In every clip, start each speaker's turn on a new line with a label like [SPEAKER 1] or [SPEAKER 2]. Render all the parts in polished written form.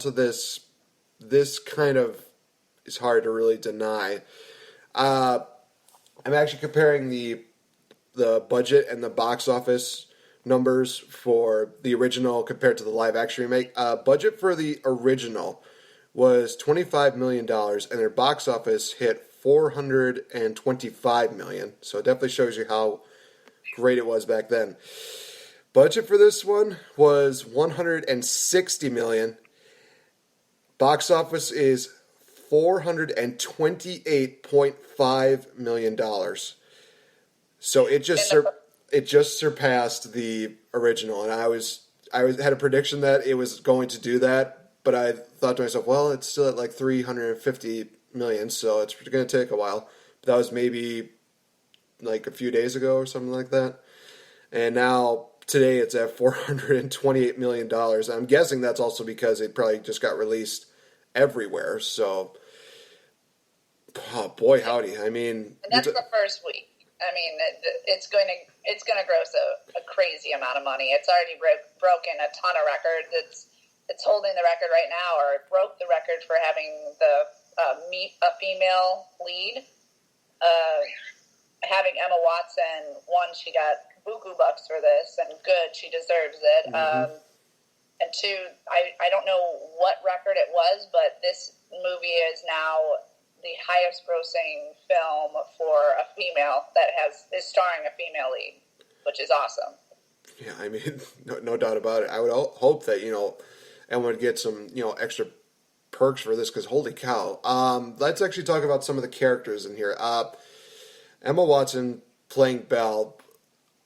[SPEAKER 1] to this kind of is hard to really deny. I'm actually comparing the budget and the box office numbers for the original compared to the live action remake. Budget for the original was $25 million, and their box office hit $425 million. So it definitely shows you how great it was back then. Budget for this one was $160 million. Box office is $428.5 million. So it just surpassed the original, and I had a prediction that it was going to do that, but I thought to myself, well, it's still at like $350 million, so it's going to take a while. But that was maybe like a few days ago or something like that, and now today it's at $428 million. I'm guessing that's also because it probably just got released everywhere. So, oh, boy, howdy! I mean,
[SPEAKER 2] and that's the first week. I mean, it's going to gross a crazy amount of money. It's already broken a ton of records. It's holding the record right now, or it broke the record for having a female lead. Having Emma Watson, one, she got buku bucks for this, and good, she deserves it.
[SPEAKER 1] Mm-hmm.
[SPEAKER 2] And two, I don't know what record it was, but this movie is now the highest grossing film for a female that is starring a female lead, which is awesome.
[SPEAKER 1] Yeah, I mean, no doubt about it. I would hope that, Emma would get some, extra perks for this, because holy cow. Let's actually talk about some of the characters in here. Emma Watson playing Belle,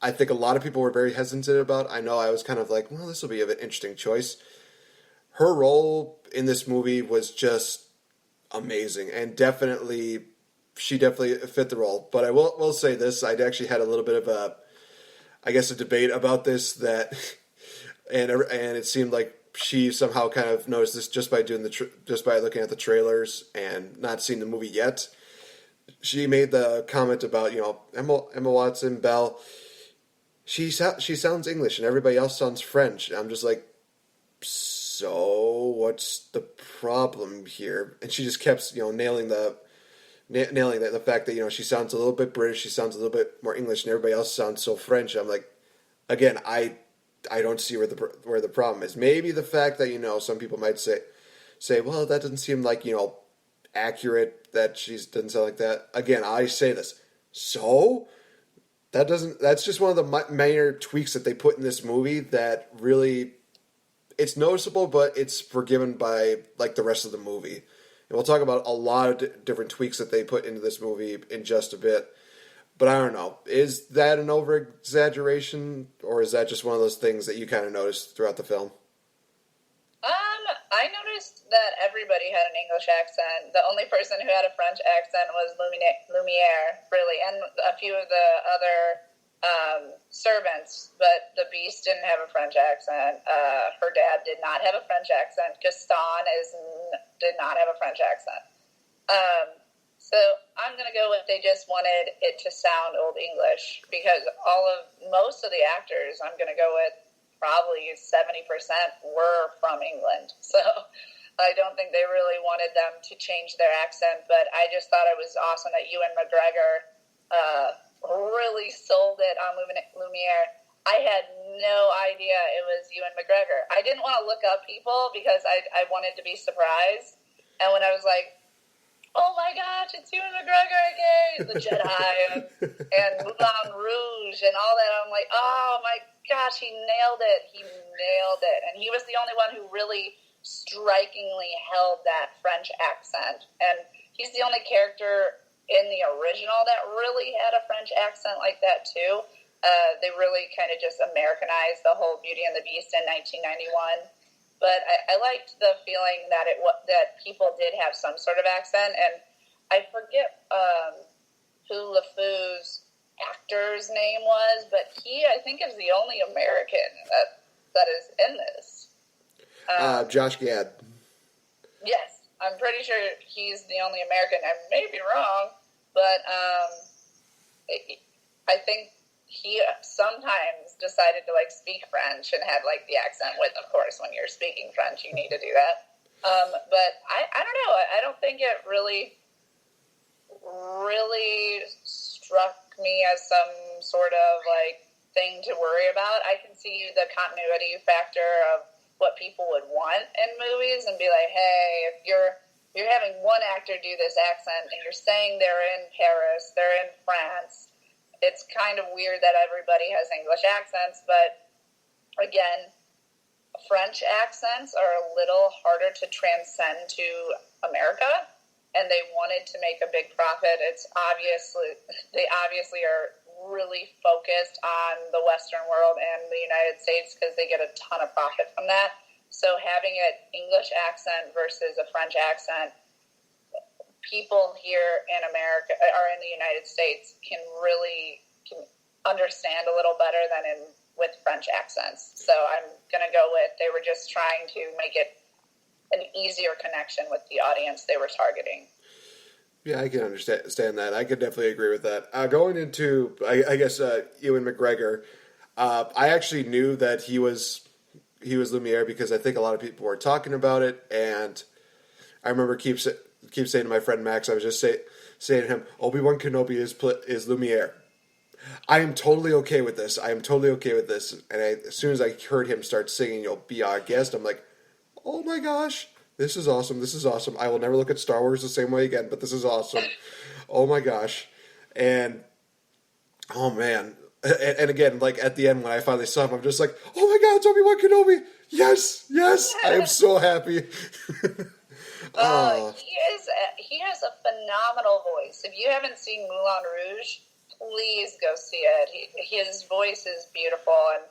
[SPEAKER 1] I think a lot of people were very hesitant about. I know I was kind of like, well, this will be an interesting choice. Her role in this movie was just amazing, and she definitely fit the role. But I will say this: I actually had a little bit of a debate about this, that, and it seemed like she somehow kind of noticed this just by doing just by looking at the trailers and not seeing the movie yet. She made the comment about Emma Watson, Belle. She sounds English and everybody else sounds French. I'm just like, so what's the problem here? And she just kept nailing the fact that she sounds a little bit British, she sounds a little bit more English, and everybody else sounds so French. I'm like, again, I don't see where the problem is. Maybe the fact that some people might say, well, that doesn't seem like accurate, that she doesn't sound like that. Again, I say this, so that's just one of the minor tweaks that they put in this movie that really, it's noticeable, but it's forgiven by like the rest of the movie. And we'll talk about a lot of different tweaks that they put into this movie in just a bit. But I don't know, is that an over-exaggeration, or is that just one of those things that you kind of noticed throughout the film?
[SPEAKER 2] I noticed that everybody had an English accent. The only person who had a French accent was Lumiere, really, and a few of the other servants. But the Beast didn't have a French accent. Her dad did not have a French accent. Gaston did not have a French accent. So I'm going to go with they just wanted it to sound Old English, because most of the actors, I'm going to go with probably 70% were from England. So I don't think they really wanted them to change their accent, but I just thought it was awesome that Ewan McGregor really sold it on Lumiere. I had no idea it was Ewan McGregor. I didn't want to look up people because I wanted to be surprised. And when I was like, oh my gosh, it's Ewan McGregor again, the Jedi, and Moulin Rouge, and all that. I'm like, oh my gosh, he nailed it. And he was the only one who really strikingly held that French accent. And he's the only character in the original that really had a French accent like that, too. They really kind of just Americanized the whole Beauty and the Beast in 1991. But I liked the feeling that that people did have some sort of accent, and I forget who LeFou's actor's name was, but he, I think, is the only American that is in this.
[SPEAKER 1] Josh Gad.
[SPEAKER 2] Yes, I'm pretty sure he's the only American. I may be wrong, but I think he sometimes decided to speak French and had the accent with, of course, when you're speaking French, you need to do that. But I don't know. I don't think it really struck me as some sort of like thing to worry about. I can see the continuity factor of what people would want in movies and be like, hey, if you're having one actor do this accent and you're saying they're in Paris, they're in France, it's kind of weird that everybody has English accents, but again, French accents are a little harder to transcend to America, and they wanted to make a big profit. They obviously are really focused on the Western world and the United States because they get a ton of profit from that. So having an English accent versus a French accent, people here in America or in the United States can understand a little better than with French accents. So I'm going to go with they were just trying to make it an easier connection with the audience they were targeting.
[SPEAKER 1] Yeah, I can understand that. I could definitely agree with that. Going into, I guess, Ewan McGregor, I actually knew that he was Lumiere because I think a lot of people were talking about it, and I remember keep saying to my friend Max, I was just saying to him, Obi-Wan Kenobi is Lumiere. I am totally okay with this. And as soon as I heard him start singing, "You'll be our guest," I'm like, oh my gosh. This is awesome. I will never look at Star Wars the same way again, but this is awesome. Oh my gosh. And, oh man. And again, like at the end when I finally saw him, I'm just like, oh my God, it's Obi-Wan Kenobi. Yes. I am so happy.
[SPEAKER 2] He has a phenomenal voice. If you haven't seen Moulin Rouge, please go see it. His voice is beautiful, and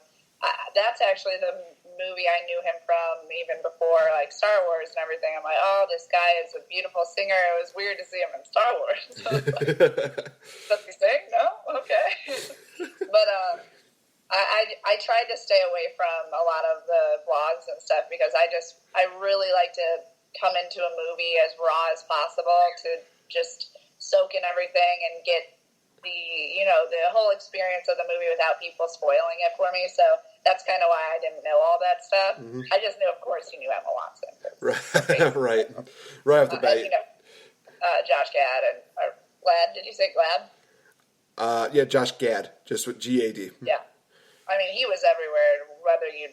[SPEAKER 2] that's actually the movie I knew him from even before like Star Wars and everything. I'm like, oh, this guy is a beautiful singer. It was weird to see him in Star Wars. Does he sing? No? Okay. But I tried to stay away from a lot of the vlogs and stuff because I really like to come into a movie as raw as possible to just soak in everything and get the whole experience of the movie without people spoiling it for me. So that's kind of why I didn't know all that stuff. Mm-hmm. I just knew, of course, you knew Emma Watson.
[SPEAKER 1] Right off the bat.
[SPEAKER 2] Josh Gad and Glad. Did you say Glad?
[SPEAKER 1] Yeah, Josh Gad, just with G-A-D.
[SPEAKER 2] Yeah. I mean, he was everywhere, whether you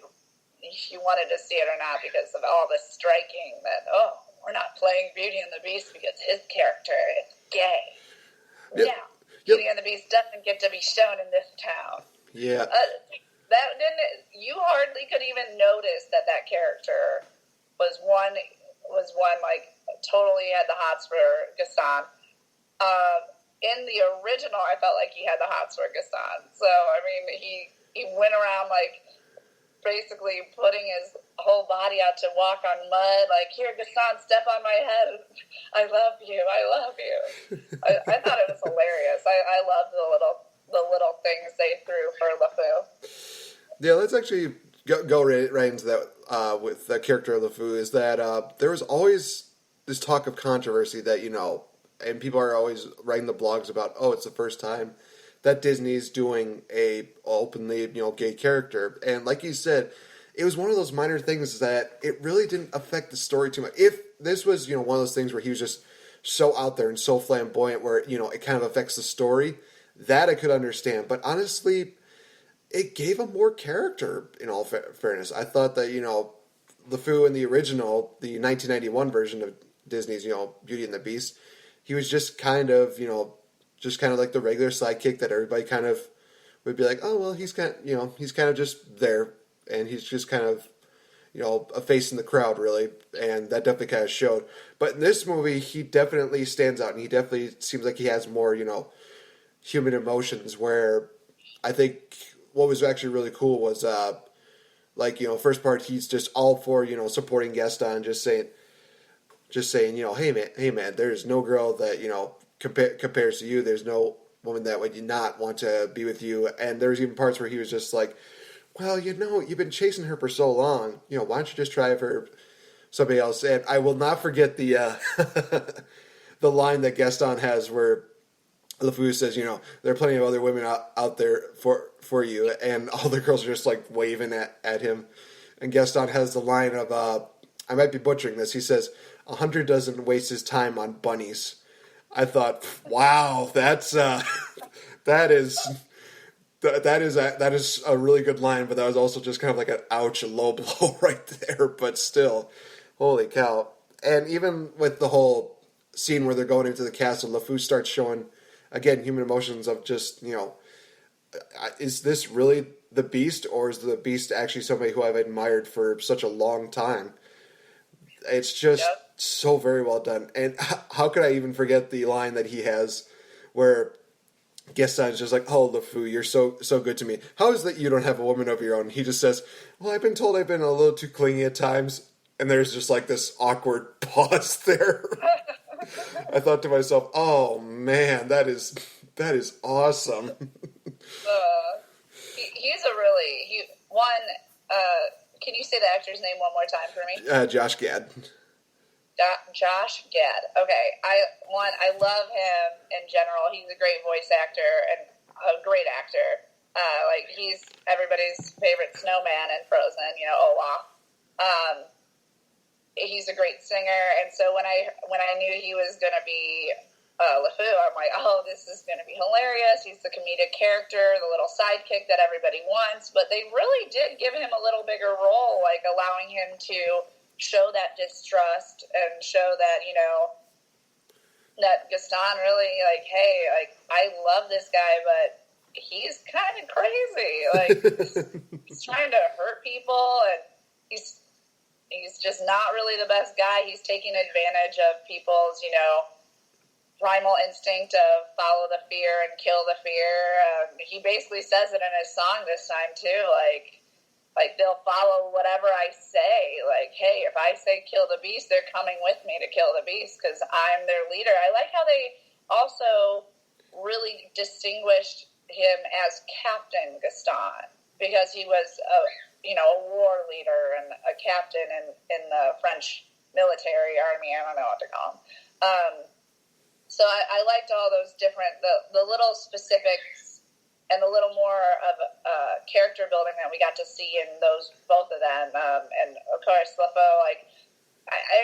[SPEAKER 2] wanted to see it or not, because of all the striking that, we're not playing Beauty and the Beast because his character is gay. Yep. Yeah. Beauty and the Beast doesn't get to be shown in this town.
[SPEAKER 1] Yeah.
[SPEAKER 2] You hardly could even notice that character was one like totally had the hots for Gaston. In the original, I felt like he had the hots for Gaston. So I mean, he went around like basically putting his whole body out to walk on mud. Like, here, Gaston, step on my head. I love you. I thought it was hilarious. I love the little things they threw for LeFou.
[SPEAKER 1] Yeah, let's actually go right into that with the character of LeFou. Is that there was always this talk of controversy that and people are always writing the blogs about, it's the first time that Disney's doing a openly, gay character. And like you said, it was one of those minor things that it really didn't affect the story too much. If this was, one of those things where he was just so out there and so flamboyant where, it kind of affects the story, that I could understand. But honestly, it gave him more character, in all fairness. I thought that, LeFou in the original, the 1991 version of Disney's, Beauty and the Beast, he was just kind of, like the regular sidekick that everybody kind of would be like, oh, well, he's kind of just there, and he's just kind of, a face in the crowd, really, and that definitely kind of showed. But in this movie, he definitely stands out, and he definitely seems like he has more, human emotions, where I think what was actually really cool was, first part, he's just all for, supporting Gaston, just saying, hey man, there's no girl that, compares to you. There's no woman that would not want to be with you. And there's even parts where he was just like, well, you've been chasing her for so long. Why don't you just try for somebody else? And I will not forget the the line that Gaston has where LeFou says, there are plenty of other women out there for you. And all the girls are just like waving at him. And Gaston has the line of, I might be butchering this. He says, "A hunter doesn't waste his time on bunnies." I thought, wow, that's that is a really good line, but that was also just kind of like an ouch, a low blow right there. But still, holy cow! And even with the whole scene where they're going into the castle, LeFou starts showing again human emotions of just, is this really the Beast, or is the Beast actually somebody who I've admired for such a long time? It's just so very well done. And how could I even forget the line that he has where Gaston is just like, "Oh, LeFou, you're so good to me. How is that you don't have a woman of your own?" He just says, "Well, I've been told I've been a little too clingy at times." And there's just like this awkward pause there. I thought to myself, "Oh man, that is awesome."
[SPEAKER 2] He's a really can you say the actor's name one more time for me?
[SPEAKER 1] Josh Gad.
[SPEAKER 2] Josh Gad. Okay, I love him in general. He's a great voice actor and a great actor. He's everybody's favorite snowman in Frozen. Olaf. He's a great singer, and so when I knew he was going to be LeFou, I'm like, oh, this is going to be hilarious. He's the comedic character, the little sidekick that everybody wants. But they really did give him a little bigger role, like allowing him to show that distrust and show that, that Gaston really, hey, I love this guy, but he's kind of crazy. He's trying to hurt people, and he's just not really the best guy. He's taking advantage of people's, primal instinct of follow the fear and kill the fear. He basically says it in his song this time too, like they'll follow whatever I say. Hey, if I say kill the beast, they're coming with me to kill the beast because I'm their leader. I like how they also really distinguished him as Captain Gaston because he was a war leader and a captain in the French military army. I don't know what to call him. So I liked all those different, the little specifics and a little more of character building that we got to see in both of them. And of course, LeFou, I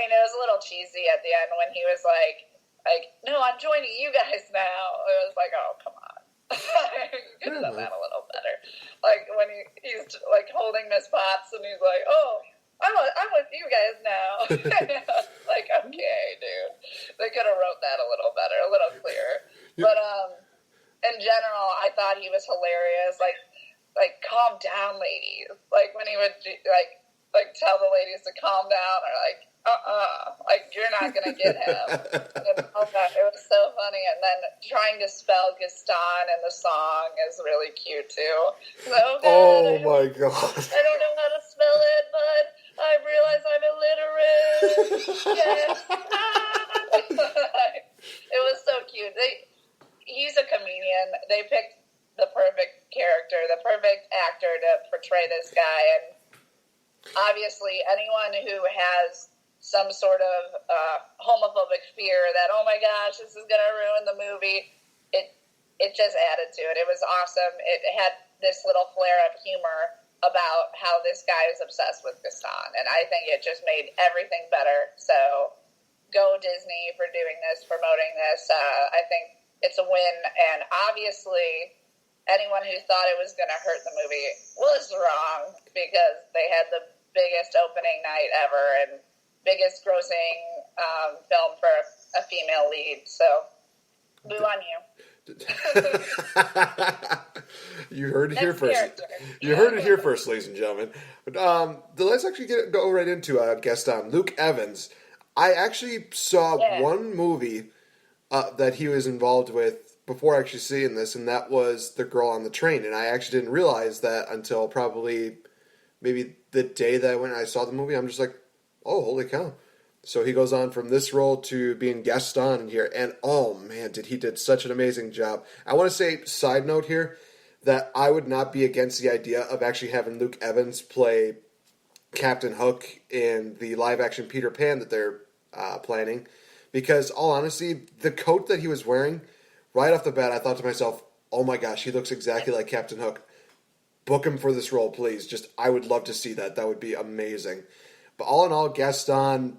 [SPEAKER 2] mean, it was a little cheesy at the end when he was like, no, I'm joining you guys now. It was like, oh, come on. You could have done that a little better. When he's holding Miss Potts and he's like, oh, I'm with you guys now. Okay, dude. They could have wrote that a little better, a little clearer. Yep. But in general, I thought he was hilarious. Calm down, ladies. When he would tell the ladies to calm down, or you're not gonna get him. Oh God, it was so funny. And then trying to spell Gaston in the song is really cute too. So,
[SPEAKER 1] oh my God!
[SPEAKER 2] I don't know how to spell it, but I realize I'm illiterate. Yes. It was so cute. He's a comedian. They picked the perfect character, the perfect actor to portray this guy. And obviously, anyone who has some sort of homophobic fear that, oh my gosh, this is going to ruin the movie, it just added to it. It was awesome. It had this little flare of humor about how this guy is obsessed with Gaston. And I think it just made everything better. So go Disney for doing this, promoting this. I think it's a win. And obviously, anyone who thought it was going to hurt the movie was wrong because they had the biggest opening night ever and biggest grossing film for a female lead. So, boo on you.
[SPEAKER 1] You heard it here first. You heard it here first, ladies and gentlemen. But let's actually go right into Gaston. Luke Evans. I actually saw one movie that he was involved with before actually seeing this, and that was The Girl on the Train. And I actually didn't realize that until probably maybe the day that when I saw the movie. I'm just like, oh, holy cow. So he goes on from this role to being Gaston here, and oh man, he did such an amazing job. I want to say, side note here, that I would not be against the idea of actually having Luke Evans play Captain Hook in the live-action Peter Pan that they're planning, because all honesty, the coat that he was wearing, right off the bat, I thought to myself, oh my gosh, he looks exactly like Captain Hook. Book him for this role, please. I would love to see that. That would be amazing. all in all, Gaston